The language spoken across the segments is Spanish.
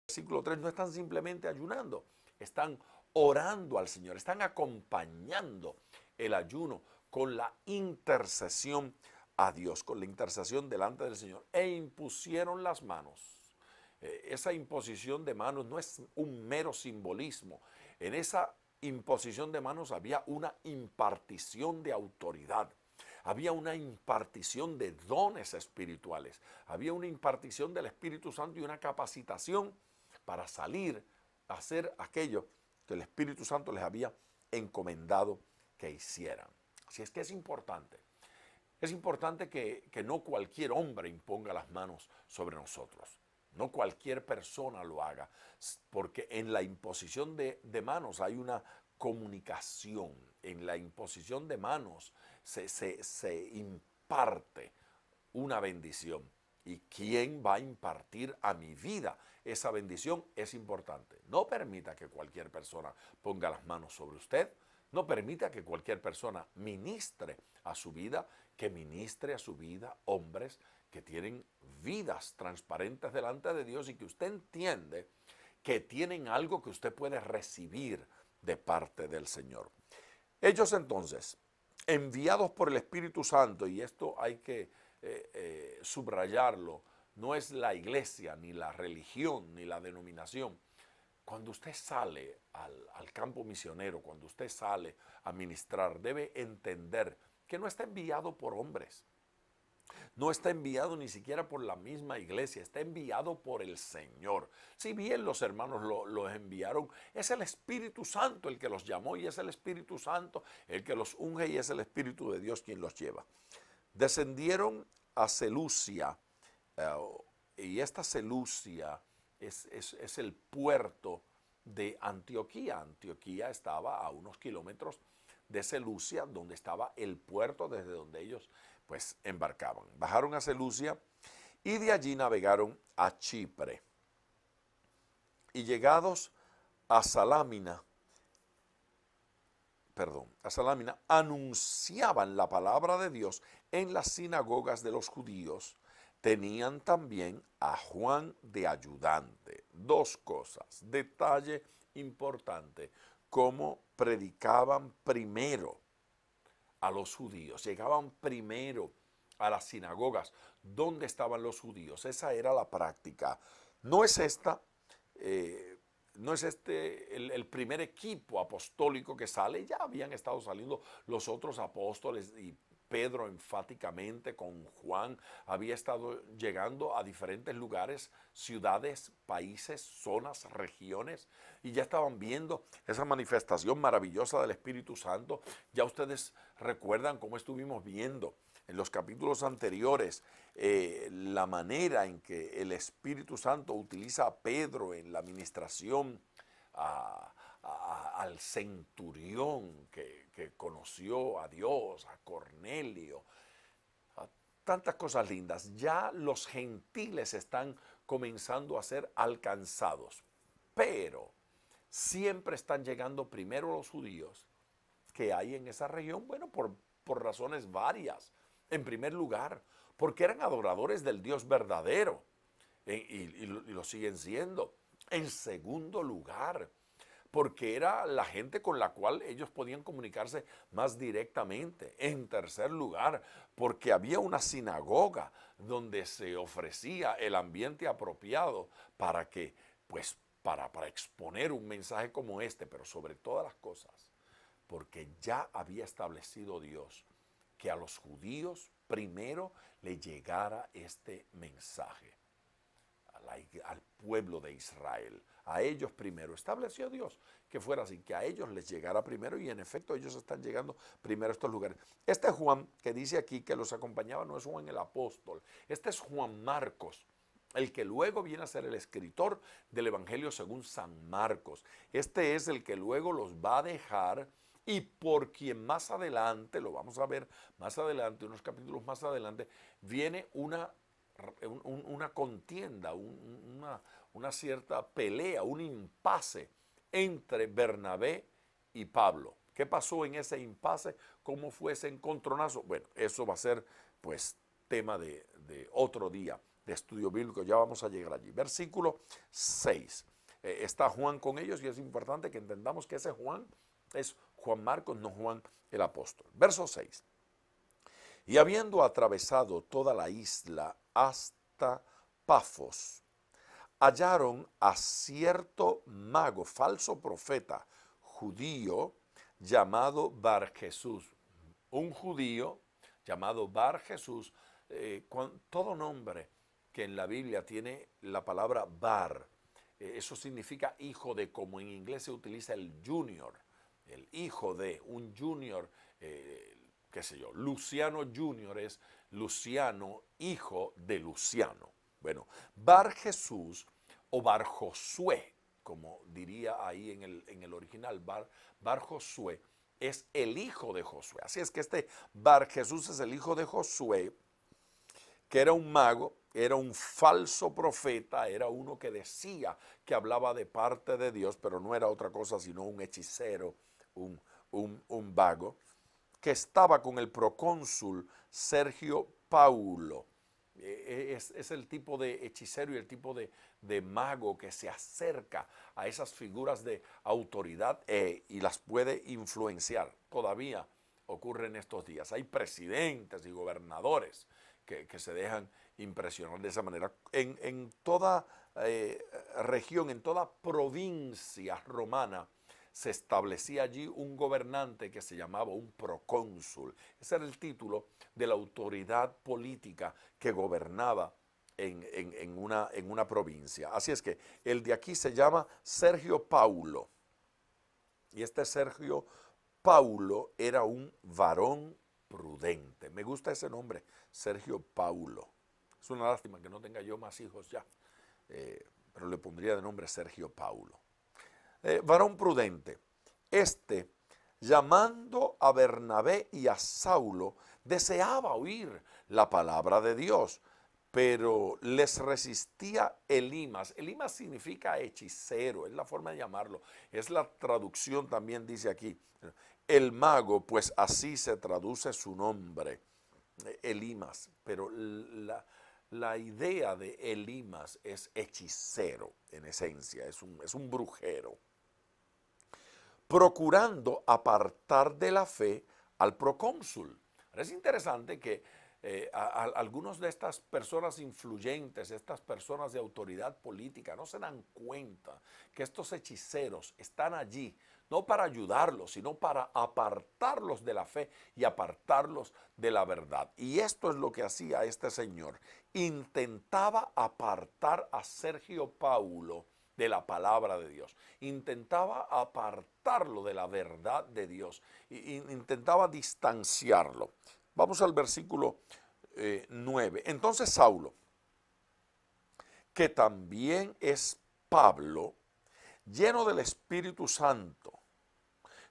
versículo 3, no están simplemente ayunando, están orando al Señor, están acompañando el ayuno con la intercesión a Dios, con la intercesión delante del Señor, e impusieron las manos. Esa imposición de manos no es un mero simbolismo. En esa imposición de manos había una impartición de autoridad. Había una impartición de dones espirituales. Había una impartición del Espíritu Santo y una capacitación para salir a hacer aquello que el Espíritu Santo les había encomendado que hicieran. Así es que es importante. Es importante que no cualquier hombre imponga las manos sobre nosotros. No cualquier persona lo haga, porque en la imposición de manos hay una comunicación. En la imposición de manos se imparte una bendición. ¿Y quién va a impartir a mi vida esa bendición? Es importante. No permita que cualquier persona ponga las manos sobre usted. No permita que cualquier persona ministre a su vida, que ministre a su vida hombres que tienen vidas transparentes delante de Dios y que usted entiende que tienen algo que usted puede recibir de parte del Señor. Ellos entonces, enviados por el Espíritu Santo, y esto hay que subrayarlo, no es la iglesia, ni la religión, ni la denominación. Cuando usted sale al campo misionero, cuando usted sale a ministrar, debe entender que no está enviado por hombres. No está enviado ni siquiera por la misma iglesia, está enviado por el Señor. Si bien los hermanos los enviaron, es el Espíritu Santo el que los llamó y es el Espíritu Santo el que los unge y es el Espíritu de Dios quien los lleva. Descendieron a Seleucia y esta Seleucia es el puerto de Antioquía. Antioquía estaba a unos kilómetros de Seleucia, donde estaba el puerto desde donde ellos pues embarcaban. Bajaron a Seleucia y de allí navegaron a Chipre. Y llegados a Salamina, anunciaban la palabra de Dios en las sinagogas de los judíos. Tenían también a Juan de ayudante. Dos cosas, detalle importante, cómo predicaban primero a los judíos, llegaban primero a las sinagogas donde estaban los judíos. Esa era la práctica. No es este el primer equipo apostólico que sale, ya habían estado saliendo los otros apóstoles y Pedro enfáticamente con Juan había estado llegando a diferentes lugares, ciudades, países, zonas, regiones, y ya estaban viendo esa manifestación maravillosa del Espíritu Santo. Ya ustedes recuerdan cómo estuvimos viendo en los capítulos anteriores la manera en que el Espíritu Santo utiliza a Pedro en la administración al centurión que conoció a Dios, a Cornelio, a tantas cosas lindas. Ya los gentiles están comenzando a ser alcanzados, pero siempre están llegando primero los judíos que hay en esa región, bueno, por razones varias. En primer lugar, porque eran adoradores del Dios verdadero y lo siguen siendo. En segundo lugar, porque era la gente con la cual ellos podían comunicarse más directamente. En tercer lugar, porque había una sinagoga donde se ofrecía el ambiente apropiado para que, pues, para exponer un mensaje como este, pero sobre todas las cosas, porque ya había establecido Dios que a los judíos primero le llegara este mensaje. Al pueblo de Israel, a ellos primero. Estableció Dios que fuera así, que a ellos les llegara primero, y en efecto ellos están llegando primero a estos lugares. Este Juan que dice aquí que los acompañaba no es Juan el apóstol, este es Juan Marcos, el que luego viene a ser el escritor del Evangelio según San Marcos. Este es el que luego los va a dejar y por quien más adelante, lo vamos a ver más adelante, unos capítulos más adelante, viene una contienda, una cierta pelea, un impasse entre Bernabé y Pablo. ¿Qué pasó en ese impasse? ¿Cómo fue ese encontronazo? Bueno, eso va a ser pues tema de otro día, de estudio bíblico. Ya vamos a llegar allí. Versículo 6. Está Juan con ellos y es importante que entendamos que ese Juan es Juan Marcos, no Juan el apóstol. Verso 6. Y habiendo atravesado toda la isla hasta Pafos, hallaron a cierto mago, falso profeta, judío, llamado Bar Jesús. Un judío llamado Bar Jesús, con todo nombre que en la Biblia tiene la palabra Bar, eso significa hijo de, como en inglés se utiliza el junior, el hijo de, un junior, qué sé yo, Luciano Junior es Luciano, hijo de Luciano. Bueno, Bar Jesús o Bar Josué, como diría ahí en el original, Bar Josué, es el hijo de Josué. Así es que este Bar Jesús es el hijo de Josué, que era un mago, era un falso profeta, era uno que decía que hablaba de parte de Dios, pero no era otra cosa sino un hechicero, un vago, que estaba con el procónsul Sergio Paulo. Es el tipo de hechicero y el tipo de mago que se acerca a esas figuras de autoridad y las puede influenciar. Todavía ocurre en estos días. Hay presidentes y gobernadores que se dejan impresionar de esa manera. En toda región, en toda provincia romana, se establecía allí un gobernante que se llamaba un procónsul. Ese era el título de la autoridad política que gobernaba en una provincia. Así es que el de aquí se llama Sergio Paulo. Y este Sergio Paulo era un varón prudente. Me gusta ese nombre, Sergio Paulo. Es una lástima que no tenga yo más hijos ya, pero le pondría de nombre Sergio Paulo. Varón prudente, llamando a Bernabé y a Saulo, deseaba oír la palabra de Dios, pero les resistía Elimas. Elimas significa hechicero, es la forma de llamarlo, es la traducción también dice aquí. El mago, pues así se traduce su nombre, Elimas, pero la idea de Elimas es hechicero en esencia, es un brujero, procurando apartar de la fe al procónsul. Es interesante que algunos de estas personas influyentes, estas personas de autoridad política, no se dan cuenta que estos hechiceros están allí no para ayudarlos, sino para apartarlos de la fe y apartarlos de la verdad. Y esto es lo que hacía este señor. Intentaba apartar a Sergio Paulo de la palabra de Dios. Intentaba apartarlo de la verdad de Dios. Intentaba distanciarlo. Vamos al versículo 9. Entonces Saulo, que también es Pablo, lleno del Espíritu Santo,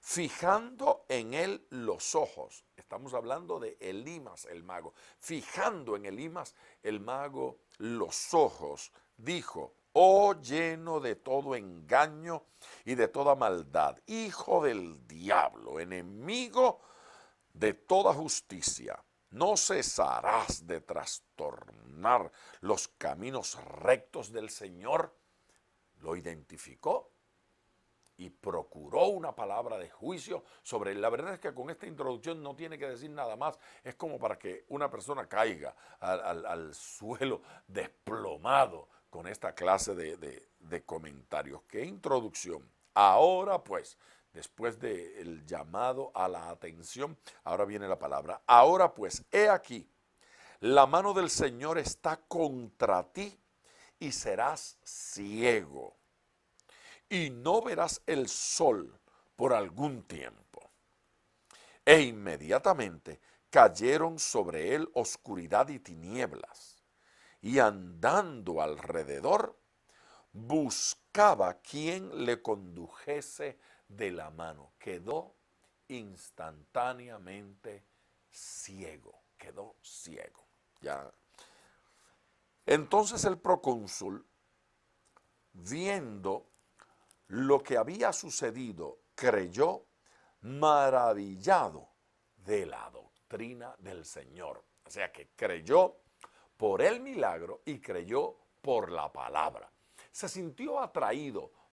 fijando en él los ojos. Estamos hablando de Elimas, el mago. Fijando en Elimas, el mago, los ojos, dijo: oh, lleno de todo engaño y de toda maldad, hijo del diablo, enemigo de toda justicia, no cesarás de trastornar los caminos rectos del Señor. Lo identificó y procuró una palabra de juicio sobre él. La verdad es que con esta introducción no tiene que decir nada más. Es como para que una persona caiga al suelo desplomado con esta clase de comentarios. ¡Qué introducción! Ahora pues, después del llamado a la atención, ahora viene la palabra. Ahora pues, he aquí, la mano del Señor está contra ti y serás ciego y no verás el sol por algún tiempo. E inmediatamente cayeron sobre él oscuridad y tinieblas, y andando alrededor, buscaba quien le condujese de la mano. Quedó instantáneamente ciego, quedó ciego. Ya. Entonces el procónsul, viendo lo que había sucedido, creyó, maravillado de la doctrina del Señor. O sea que creyó por el milagro y creyó por la palabra. Se sintió atraído